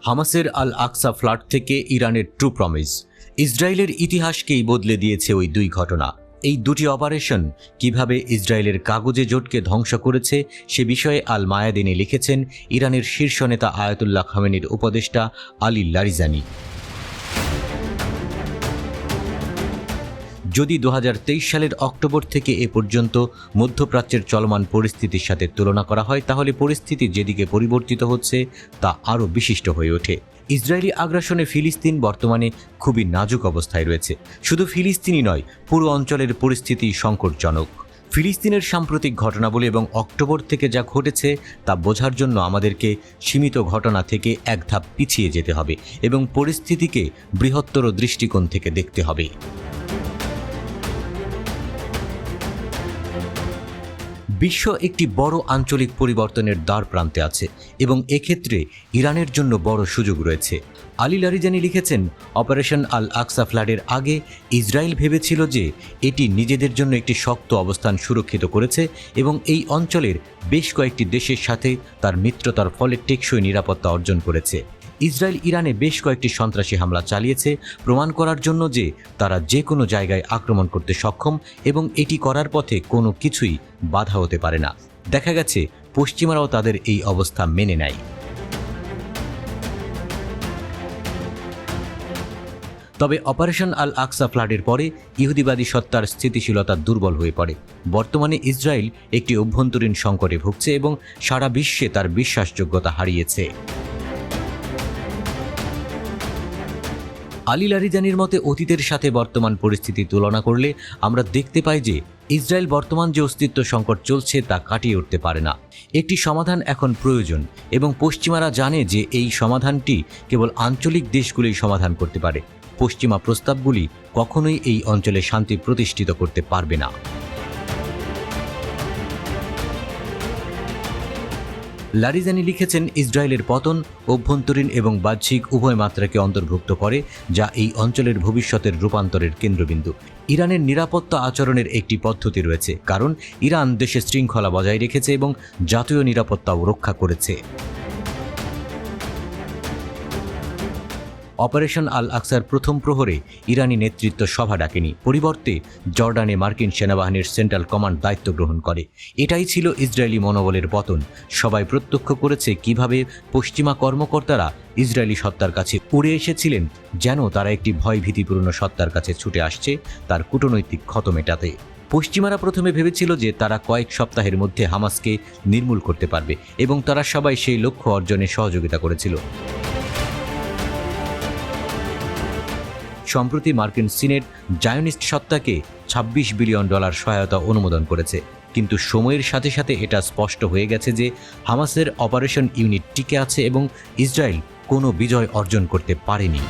হামাসের আল Aqsa flood থেকে ইরানের ট্রু প্রমিস, ইসরায়েলের ইতিহাসকেই বদলে দিয়েছে ওই দুই ঘটনা। এই দুটি অপারেশন কিভাবে ইসরায়েলের কাগজে জোটকে ধ্বংস করেছে সে বিষয়ে আল মায়াদিনে লিখেছেন ইরানের শীর্ষ নেতা আয়াতুল্লাহ খামেনির উপদেষ্টা আলী লারিজানি। যদি 2023 সালের অক্টোবর থেকে এ পর্যন্ত মধ্যপ্রাচ্যের চলমান পরিস্থিতির সাথে তুলনা করা হয়, তাহলে পরিস্থিতি যেদিকে পরিবর্তিত হচ্ছে তা আরও বিশিষ্ট হয়ে ওঠে। ইসরায়েলি আগ্রাসনে ফিলিস্তিন বর্তমানে খুবই নাজুক অবস্থায় রয়েছে। শুধু ফিলিস্তিনই নয়, পুরো অঞ্চলের পরিস্থিতি সংকটজনক। ফিলিস্তিনের সাম্প্রতিক ঘটনাবলী এবং অক্টোবর থেকে যা ঘটেছে তা বোঝার জন্য আমাদেরকে সীমিত ঘটনা থেকে এক ধাপ পিছিয়ে যেতে হবে এবং পরিস্থিতিকে বৃহত্তর দৃষ্টিকোণ থেকে দেখতে হবে। বিশ্ব একটি বড় আঞ্চলিক পরিবর্তনের দ্বার প্রান্তে আছে এবং এক্ষেত্রে ইরানের জন্য বড় সুযোগ রয়েছে। আলী লারিজানি লিখেছেন, অপারেশন আল আকসা ফ্লাডের আগে ইসরায়েল ভেবেছিল যে এটি নিজেদের জন্য একটি শক্ত অবস্থান সুরক্ষিত করেছে এবং এই অঞ্চলের বেশ কয়েকটি দেশের সাথে তার মিত্রতার ফলে টেকসই নিরাপত্তা অর্জন করেছে। ইসরায়েল ইরানে বেশ কয়েকটি সন্ত্রাসী হামলা চালিয়েছে, প্রমাণ করার জন্য যে তারা যে কোনো জায়গায় আক্রমণ করতে সক্ষম এবং এটি করার পথে কোনো কিছুই বাধা হতে পারে না। দেখা গেছে পশ্চিমারাও তাদের এই অবস্থা মেনে নেয়। তবে অপারেশন আল আকসা ফ্লাডের পরে ইহুদিবাদী সত্তার স্থিতিশীলতা দুর্বল হয়ে পড়ে। বর্তমানে ইসরায়েল একটি অভ্যন্তরীণ সংকটে ভুগছে এবং সারা বিশ্বে তার বিশ্বাসযোগ্যতা হারিয়েছে। আলী লারিজানির মতে, অতীতের সাথে বর্তমান পরিস্থিতি তুলনা করলে আমরা দেখতে পাই যে ইসরায়েল বর্তমান যে অস্তিত্ব সংকট চলছে তা কাটিয়ে উঠতে পারে না। একটি সমাধান এখন প্রয়োজন এবং পশ্চিমারা জানে যে এই সমাধানটি কেবল আঞ্চলিক দেশগুলোই সমাধান করতে পারে। পশ্চিমা প্রস্তাবগুলি কখনোই এই অঞ্চলে শান্তি প্রতিষ্ঠিত করতে পারবে না। লারিজানি লিখেছেন, ইসরায়েলের পতন অভ্যন্তরীণ এবং বাহ্যিক উভয় মাত্রাকে অন্তর্ভুক্ত করে, যা এই অঞ্চলের ভবিষ্যতের রূপান্তরের কেন্দ্রবিন্দু। ইরানের নিরাপত্তা আচরণের একটি পদ্ধতি রয়েছে, কারণ ইরান দেশে শৃঙ্খলা বজায় রেখেছে এবং জাতীয় নিরাপত্তাও রক্ষা করেছে। অপারেশন আল আকসার প্রথম প্রহরে ইরানি নেতৃত্ব সভা ডাকেনি, পরিবর্তে জর্ডানে মার্কিন সেনাবাহিনীর সেন্ট্রাল কমান্ড দায়িত্ব গ্রহণ করে। এটাই ছিল ইসরায়েলি মনোবলের পতন। সবাই প্রত্যক্ষ করেছে কিভাবে পশ্চিমা কর্মকর্তারা ইসরায়েলি সত্তার কাছে উড়ে এসেছিলেন, যেন তারা একটি ভয়ভীতিপূর্ণ সত্তার কাছে ছুটে আসছে তার কূটনৈতিক ক্ষত মেটাতে। পশ্চিমারা প্রথমে ভেবেছিল যে তারা কয়েক সপ্তাহের মধ্যে হামাসকে নির্মূল করতে পারবে এবং তারা সবাই সেই লক্ষ্য অর্জনে সহযোগিতা করেছিল। সম্প্রতি মার্কিন সিনেট জায়নিস্ট সত্তাকে $26 বিলিয়ন সহায়তা অনুমোদন করেছে, কিন্তু সময়ের সাথে সাথে এটা স্পষ্ট হয়ে গেছে যে হামাসের অপারেশন ইউনিট টিকে আছে এবং ইসরায়েল কোনো বিজয় অর্জন করতে পারেনি।